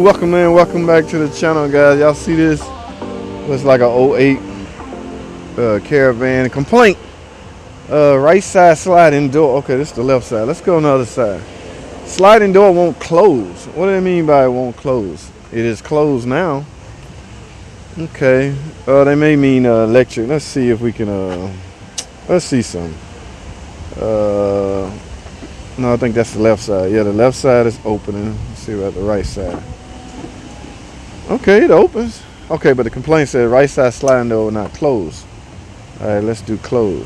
welcome in, welcome back to the channel, guys. Y'all see this? Looks like a '08 Caravan. Complaint, right side sliding door. Okay, this is the left side. Let's go on the other side. Sliding door won't close. What do they mean by it won't close? It is closed now. Okay, they may mean electric. Let's see if we can let's see some. No, I think that's the left side. Yeah, the left side is opening. Let's see about the right side. Okay, it opens. Okay, but the complaint said right side sliding door will not close. All right, let's do close.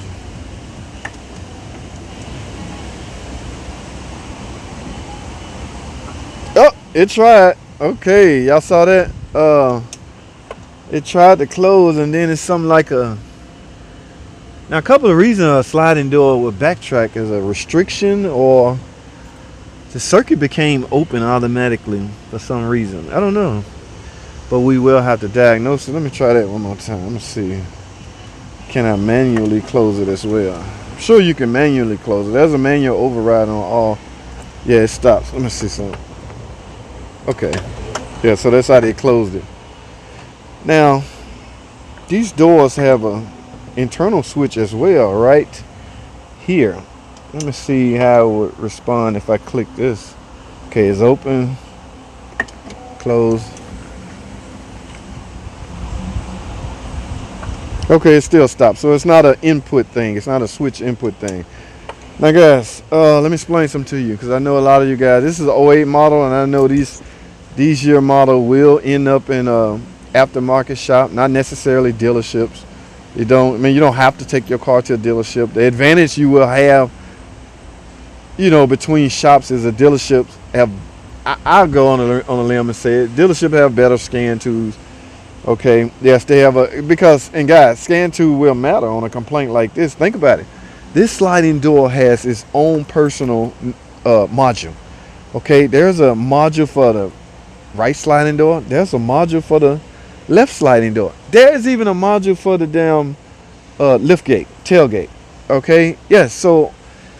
Oh, it tried. Okay, y'all saw that? It tried to close, and then it's something like a... Now, a couple of reasons a sliding door would backtrack is a restriction, or the circuit became open automatically for some reason. I don't know. But we will have to diagnose it. Let me try that one more time. Let me see. Can I manually close it as well? I'm sure you can manually close it. There's a manual override on all. Yeah, it stops. Let me see something. Okay. Yeah, so that's how they closed it. Now, these doors have a internal switch as well, right here. Let me see how it would respond if I click this. Okay, it's open, close. Okay, it still stops. So it's not an input thing. It's not a switch input thing. Now, guys, let me explain something to you, because I know a lot of you guys, this is an '08 model, and I know these year model will end up in aftermarket shop, not necessarily dealerships. You don't have to take your car to a dealership. The advantage you will have, between shops is the dealerships have, I'll go on a limb and say it, dealerships have better scan tools. Okay, yes, they have and guys, scan tool will matter on a complaint like this. Think about it. This sliding door has its own personal module. Okay, there's a module for the right sliding door. There's a module for the left sliding door. There's even a module for the damn lift gate, tailgate. Okay, yes. So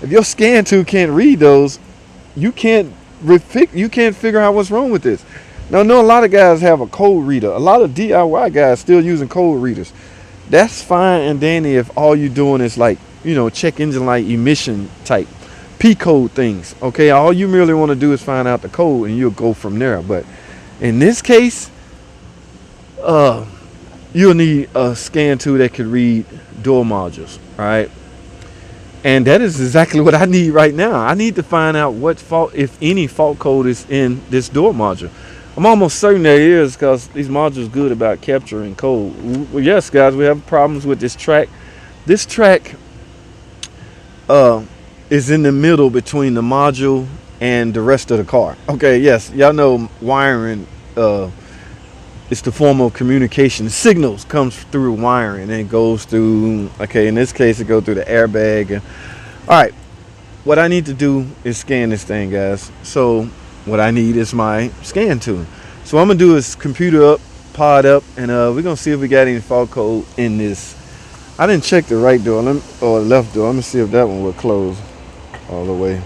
if your scan tool can't read those, you can't figure out what's wrong with this. Now, I know a lot of guys have a code reader. A lot of DIY guys still using code readers. That's fine and dandy if all you're doing is like, check engine light emission type P code things. Okay, all you really want to do is find out the code and you'll go from there. But in this case, you'll need a scan tool that could read door modules, right? And that is exactly what I need right now. I need to find out what fault, if any fault code is in this door module. I'm almost certain there is, because these modules good about capturing code. Well, yes, guys, we have problems with this track. This track is in the middle between the module and the rest of the car. Okay, yes, y'all know wiring. It's the form of communication. The signals comes through wiring and it goes through, okay, in this case it goes through the airbag. All right, what I need to do is scan this thing, guys. So what I need is my scan tool. So what I'm gonna do is computer up, pod up, and we're gonna see if we got any fault code in this. I didn't check the right door or the left door. Let me see if that one will close all the way.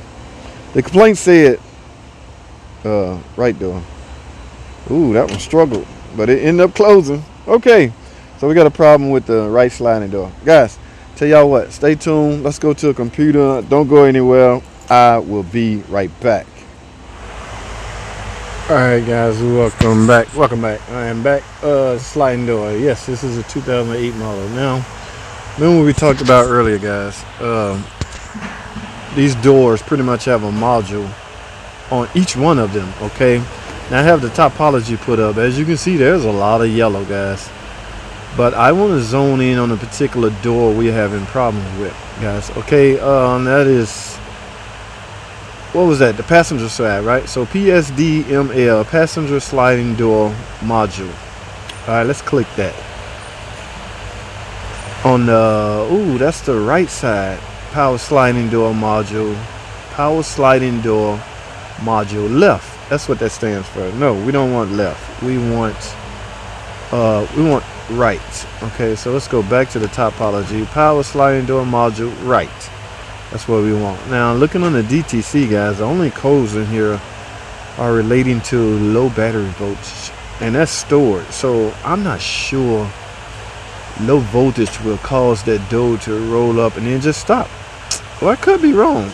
The complaint said right door. Ooh, that one struggled, but it ended up closing. Okay, so we got a problem with the right sliding door. Guys, tell y'all what, stay tuned. Let's go to a computer. Don't go anywhere. I will be right back. All right, guys, welcome back. I am back. Sliding door. Yes, this is a 2008 model. Now, remember what we talked about earlier, guys. These doors pretty much have a module on each one of them. Okay. Now I have the topology put up. As you can see, there's a lot of yellow, guys. But I want to zone in on a particular door we're having problems with, guys. Okay, that is, what was that? The passenger side, right? So PSDML, passenger sliding door module. All right, let's click that. On the, that's the right side. Power sliding door module. Power sliding door module left. That's what that stands for. No, we don't want left. We want right. Okay, so let's go back to the topology. Power sliding door module right. That's what we want. Now, looking on the DTC, guys, the only codes in here are relating to low battery voltage, and that's stored. So I'm not sure low voltage will cause that door to roll up and then just stop. Well, I could be wrong.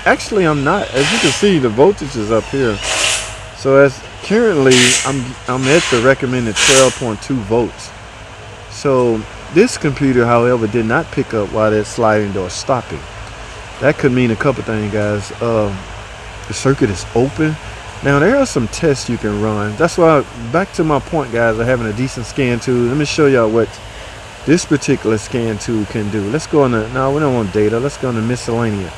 Actually, I'm not. As you can see, the voltage is up here. So as currently, I'm at the recommended 12.2 volts. So this computer, however, did not pick up while that sliding door stopping. That could mean a couple things, guys. The circuit is open. Now there are some tests you can run. That's why, back to my point, guys, of having a decent scan tool. Let me show y'all what this particular scan tool can do. Let's go on the, no, we don't want data. Let's go on the miscellaneous.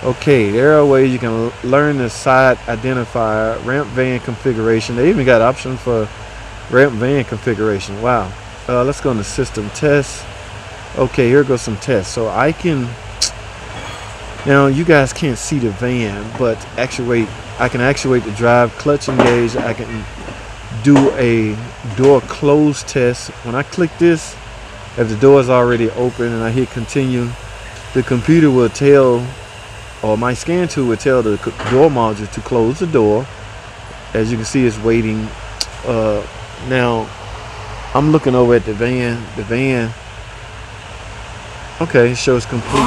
Okay, there are ways you can learn the side identifier, ramp van configuration. They even got options for ramp van configuration. Wow. Let's go on the system tests. Okay, here goes some tests. So I can, now you guys can't see the van, but I can actuate the drive, clutch engage. I can do a door close test. When I click this, if the door is already open and I hit continue, the computer will tell, or my scan tool will tell the door module to close the door. As you can see, it's waiting. Now I'm looking over at the van. Okay, it shows complete.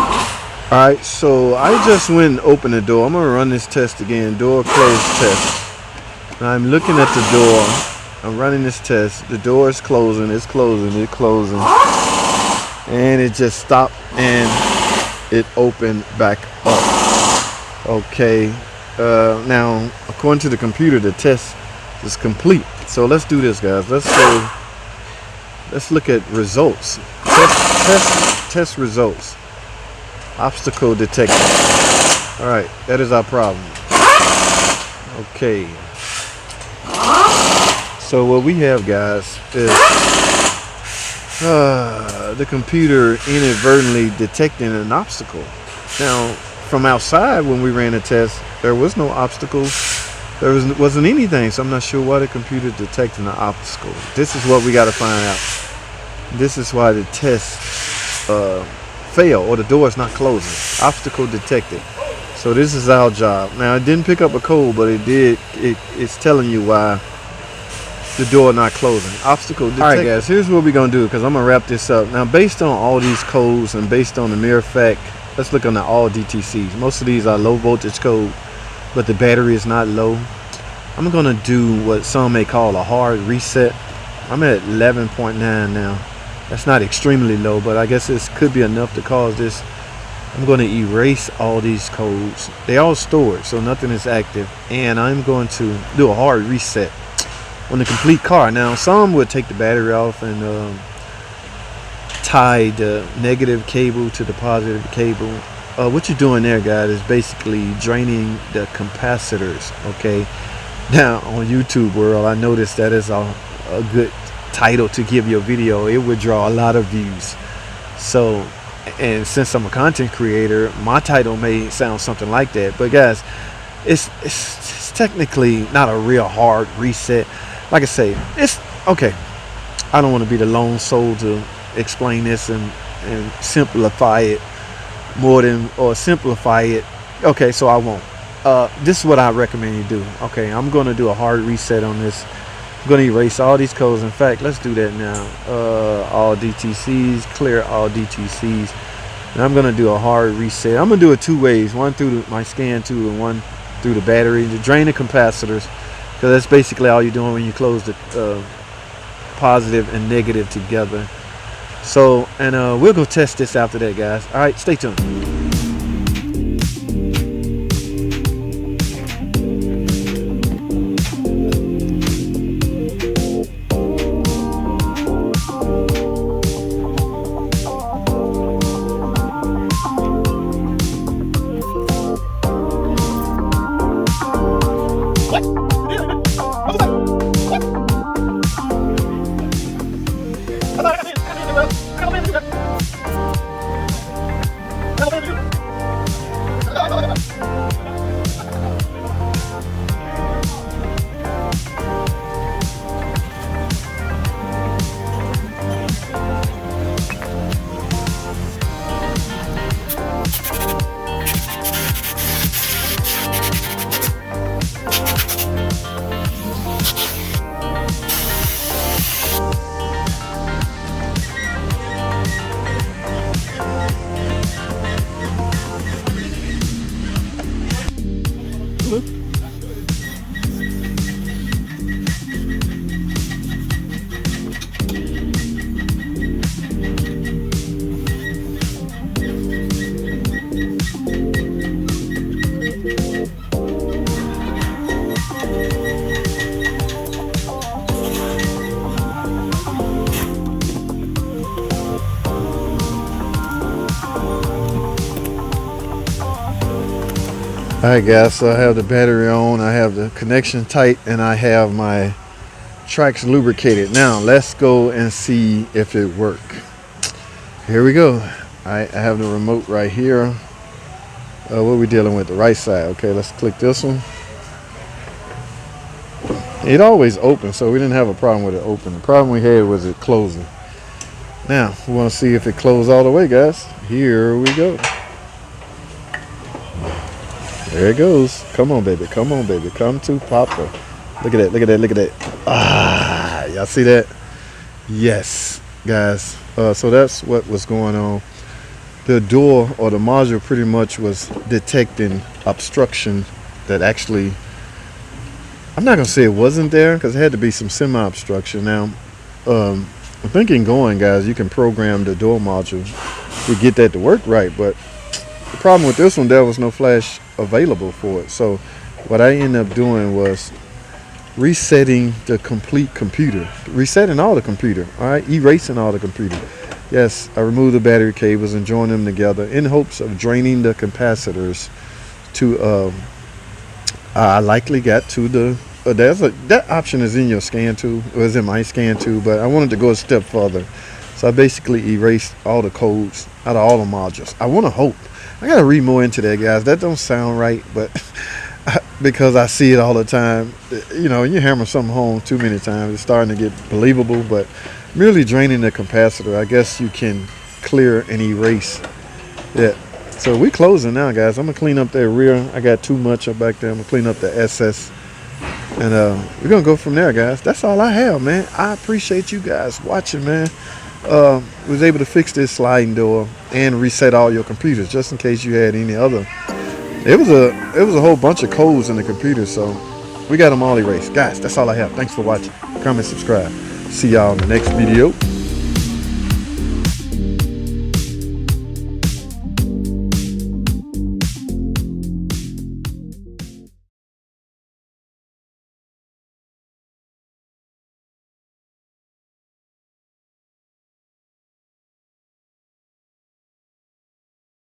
Alright, so I just went and opened the door. I'm gonna run this test again, door close test. Now I'm looking at the door. I'm running this test. The door is closing, it's closing, it's closing. And it just stopped and it opened back up. Okay, now according to the computer, the test is complete. So let's do this, guys. Let's look at results. Test results. Obstacle detected. All right, that is our problem. Okay. So what we have, guys, is the computer inadvertently detecting an obstacle. Now, from outside, when we ran the test, there was no obstacles. There wasn't anything, so I'm not sure why the computer detecting an obstacle. This is what we got to find out. This is why the test failed, or the door is not closing. Obstacle detected. So this is our job. Now, it didn't pick up a code, but it did. It's telling you why the door not closing. Obstacle detected. All right, guys, here's what we're gonna do, because I'm gonna wrap this up. Now, based on all these codes and based on the mere fact, let's look on the all DTCs. Most of these are low voltage code, but the battery is not low. I'm gonna do what some may call a hard reset. I'm at 11.9 now. That's not extremely low, but I guess this could be enough to cause this. I'm going to erase all these codes. They all stored, so nothing is active. And I'm going to do a hard reset on the complete car. Now, some would take the battery off and tie the negative cable to the positive cable. What you're doing there, guys, is basically draining the capacitors, okay? Now, on YouTube world, I noticed that is a good title to give your video. It would draw a lot of views. So, and since I'm a content creator, my title may sound something like that. But guys, it's technically not a real hard reset. Like I say, it's okay. I don't want to be the lone soul to explain this and simplify it more than, or simplify it. Okay, so I won't. This is what I recommend you do. Okay, I'm going to do a hard reset on this. I'm going to erase all these codes. In fact, let's do that now. All DTCs, clear all DTCs. And I'm going to do a hard reset. I'm going to do it two ways. One through my scan tool and one through the battery to drain the capacitors. Because that's basically all you're doing when you close the positive and negative together. So, and we'll go test this after that, guys. All right, stay tuned. Alright guys, so I have the battery on, I have the connection tight, and I have my tracks lubricated. Now let's go and see if it works. Here we go. I have the remote right here. What are we dealing with? The right side. Okay, let's click this one. It always opens, so we didn't have a problem with it opening. The problem we had was it closing. Now we want to see if it closed all the way, guys. Here we go. There it goes. Come on, baby. Come on, baby. Come to Papa. Look at that. Look at that. Look at that. Ah, y'all see that? Yes, guys. So that's what was going on. The door or the module pretty much was detecting obstruction that actually, I'm not going to say it wasn't there because it had to be some semi-obstruction. Now, I'm thinking guys, you can program the door module to get that to work right, but the problem with this one, there was no flash available for it. So what I ended up doing was resetting the complete computer, resetting all the computer, all right, erasing all the computer. Yes, I removed the battery cables and joined them together in hopes of draining the capacitors to, I likely got to the, that option is in your scan tool, it was in my scan tool, but I wanted to go a step further. So I basically erased all the codes out of all the modules. I want to hope. I got to read more into that, guys. That don't sound right, but because I see it all the time. You know, you hammer something home too many times, it's starting to get believable, but merely draining the capacitor, I guess you can clear and erase that. So we closing now, guys. I'm going to clean up that rear. I got too much up back there. I'm going to clean up the SS. And we're going to go from there, guys. That's all I have, man. I appreciate you guys watching, man. Was able to fix this sliding door and reset all your computers just in case you had any other. It was a whole bunch of codes in the computer, so we got them all erased. Guys, that's all I have. Thanks for watching. Comment, subscribe. See y'all in the next video.